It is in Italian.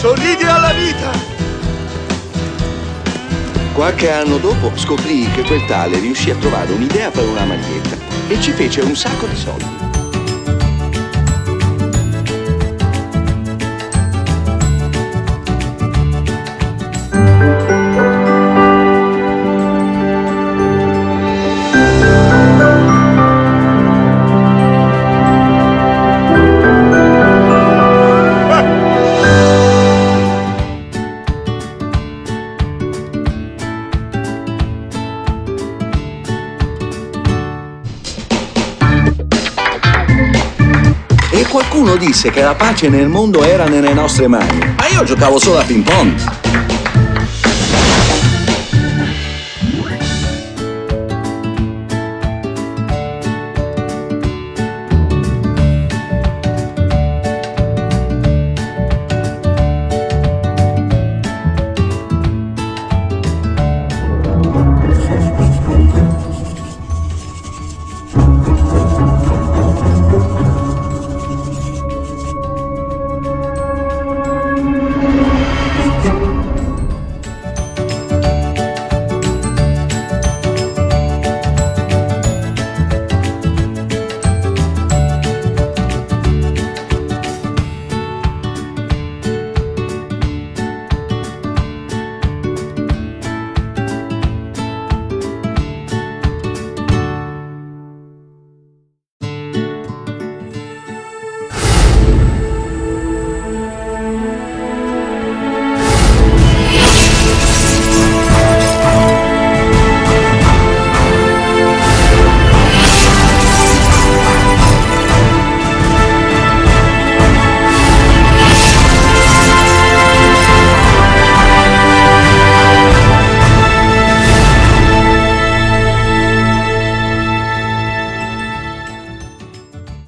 Sorridi alla vita! Qualche anno dopo scoprì che quel tale riuscì a trovare un'idea per una maglietta e ci fece un sacco di soldi. E qualcuno disse che la pace nel mondo era nelle nostre mani. Ma io giocavo solo a ping pong.